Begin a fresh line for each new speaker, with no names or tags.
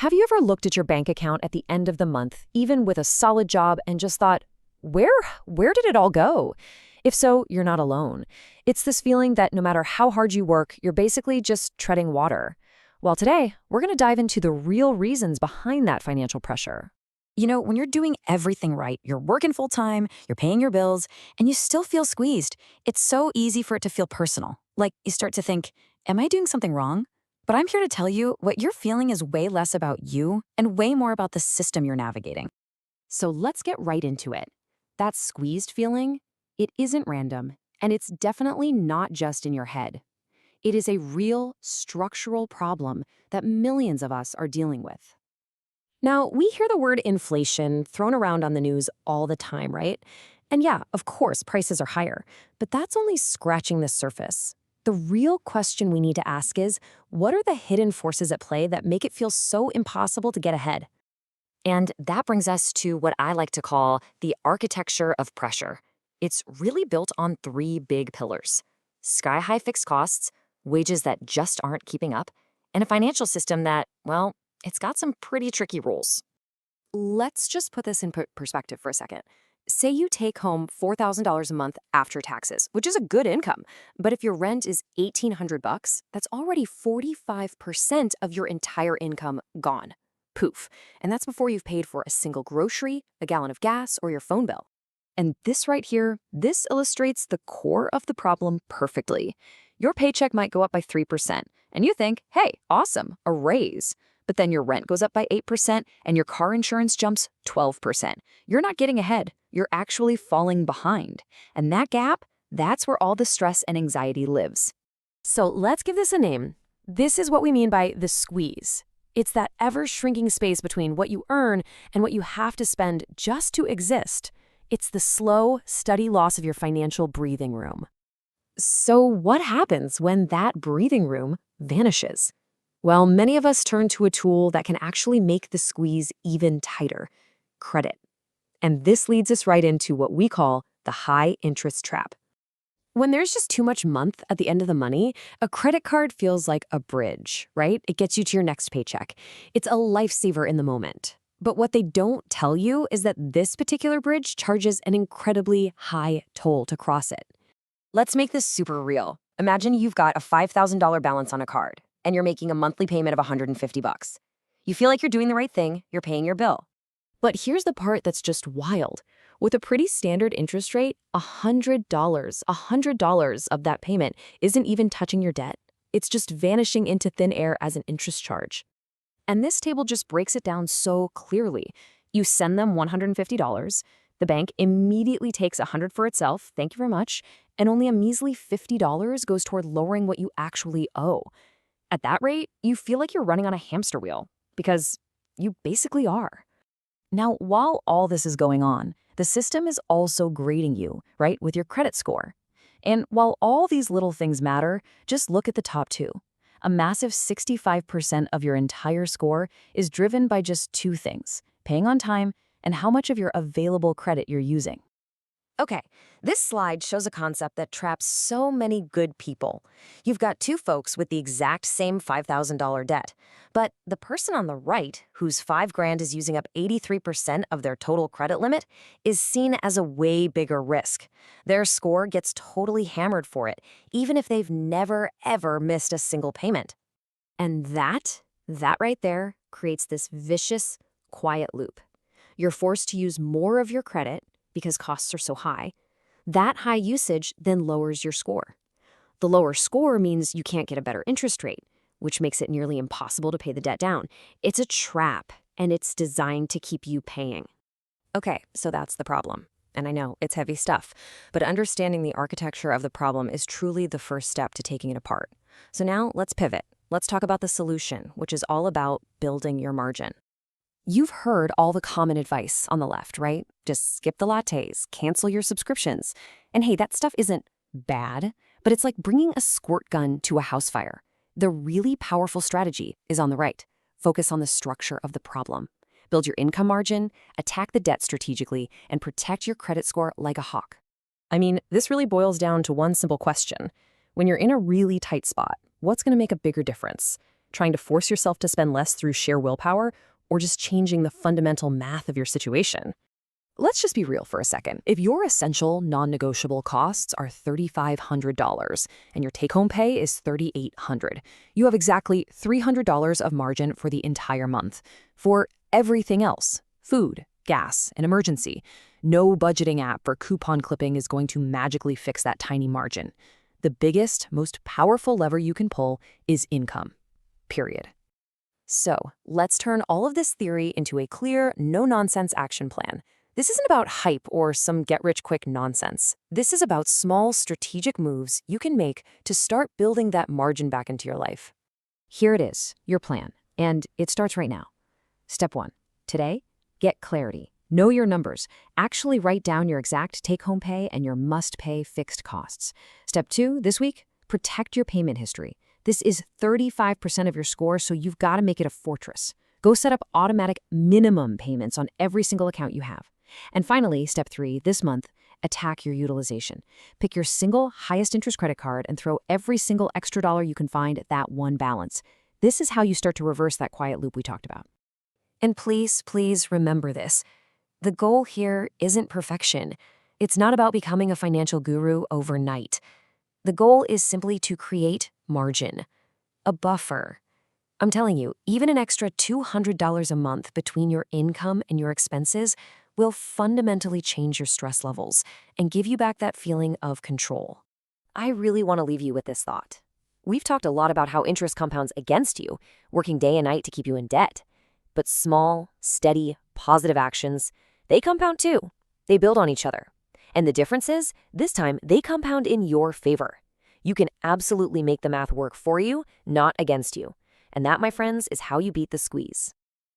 Have you ever looked at your bank account at the end of the month, even with a solid job, and just thought, where, where did it all go? If so, you're not alone. It's this feeling that no matter how hard you work, you're basically just treading water. Well, today, we're going to dive into the real reasons behind that financial pressure.
When you're doing everything right, you're working full time, you're paying your bills, and you still feel squeezed, it's so easy for it to feel personal. Like you start to think, am I doing something wrong? But I'm here to tell you what you're feeling is way less about you and way more about the system you're navigating.
So let's get right into it. That squeezed feeling, it isn't random, and it's definitely not just in your head. It is a real structural problem that millions of us are dealing with. Now, we hear the word inflation thrown around on the news all the time, right? And yeah, of course, prices are higher, but that's only scratching the surface. The real question we need to ask is, what are the hidden forces at play that make it feel so impossible to get ahead? And that brings us to what I like to call the architecture of pressure. It's really built on three big pillars: sky-high fixed costs, wages that just aren't keeping up, and a financial system that, well, it's got some pretty tricky rules. Let's just put this in perspective for a second. Say you take home $4,000 a month after taxes, which is a good income. But if your rent is $1,800, that's already 45% of your entire income gone. Poof. And that's before you've paid for a single grocery, a gallon of gas, or your phone bill. And this right here, this illustrates the core of the problem perfectly. Your paycheck might go up by 3%, and you think, hey, awesome, a raise. But then your rent goes up by 8% and your car insurance jumps 12%. You're not getting ahead. You're actually falling behind. And that gap, that's where all the stress and anxiety lives. So let's give this a name. This is what we mean by the squeeze. It's that ever-shrinking space between what you earn and what you have to spend just to exist. It's the slow, steady loss of your financial breathing room. So what happens when that breathing room vanishes? Well, many of us turn to a tool that can actually make the squeeze even tighter: credit. And this leads us right into what we call the high interest trap. When there's just too much month at the end of the money, a credit card feels like a bridge, right? It gets you to your next paycheck. It's a lifesaver in the moment. But what they don't tell you is that this particular bridge charges an incredibly high toll to cross it. Let's make this super real. Imagine you've got a $5,000 balance on a card, and you're making a monthly payment of $150. You feel like you're doing the right thing, you're paying your bill. But here's the part that's just wild. With a pretty standard interest rate, $100 of that payment isn't even touching your debt. It's just vanishing into thin air as an interest charge. And this table just breaks it down so clearly. You send them $150, the bank immediately takes $100 for itself, thank you very much, and only a measly $50 goes toward lowering what you actually owe. At that rate, you feel like you're running on a hamster wheel, because you basically are. Now, while all this is going on, the system is also grading you, right, with your credit score. And while all these little things matter, just look at the top two. A massive 65% of your entire score is driven by just two things: paying on time and how much of your available credit you're using. Okay, this slide shows a concept that traps so many good people. You've got two folks with the exact same $5,000 debt, but the person on the right, whose $5,000 is using up 83% of their total credit limit, is seen as a way bigger risk. Their score gets totally hammered for it, even if they've never, ever missed a single payment. And that right there creates this vicious, quiet loop. You're forced to use more of your credit because costs are so high. That high usage then lowers your score. The lower score means you can't get a better interest rate, which makes it nearly impossible to pay the debt down. It's a trap, and it's designed to keep you paying. Okay, so that's the problem. And I know, it's heavy stuff, but understanding the architecture of the problem is truly the first step to taking it apart. So now let's pivot. Let's talk about the solution, which is all about building your margin. You've heard all the common advice on the left, right? Just skip the lattes, cancel your subscriptions. And hey, that stuff isn't bad, but it's like bringing a squirt gun to a house fire. The really powerful strategy is on the right. Focus on the structure of the problem. Build your income margin, attack the debt strategically, and protect your credit score like a hawk. I mean, this really boils down to one simple question. When you're in a really tight spot, what's going to make a bigger difference? trying to force yourself to spend less through sheer willpower, or just changing the fundamental math of your situation? Let's just be real for a second. If your essential, non-negotiable costs are $3,500 and your take-home pay is $3,800, you have exactly $300 of margin for the entire month. For everything else, food, gas, and emergency, no budgeting app or coupon clipping is going to magically fix that tiny margin. The biggest, most powerful lever you can pull is income. Period. So, let's turn all of this theory into a clear, no-nonsense action plan. This isn't about hype or some get-rich-quick nonsense. This is about small, strategic moves you can make to start building that margin back into your life. Here it is, your plan, and it starts right now. Step 1. Today, get clarity. Know your numbers. Actually write down your exact take-home pay and your must-pay fixed costs. Step 2, this week, protect your payment history. This is 35% of your score, so you've got to make it a fortress. Go set up automatic minimum payments on every single account you have. And finally, step 3, this month, attack your utilization. Pick your single highest interest credit card and throw every single extra dollar you can find at that one balance. This is how you start to reverse that quiet loop we talked about. And please, please remember this. The goal here isn't perfection. It's not about becoming a financial guru overnight. The goal is simply to create margin, a buffer. I'm telling you, even an extra $200 a month between your income and your expenses will fundamentally change your stress levels and give you back that feeling of control. I really want to leave you with this thought. We've talked a lot about how interest compounds against you, working day and night to keep you in debt. But small, steady, positive actions, they compound too. They build on each other. And the difference is, this time, they compound in your favor. You can absolutely make the math work for you, not against you. And that, my friends, is how you beat the squeeze.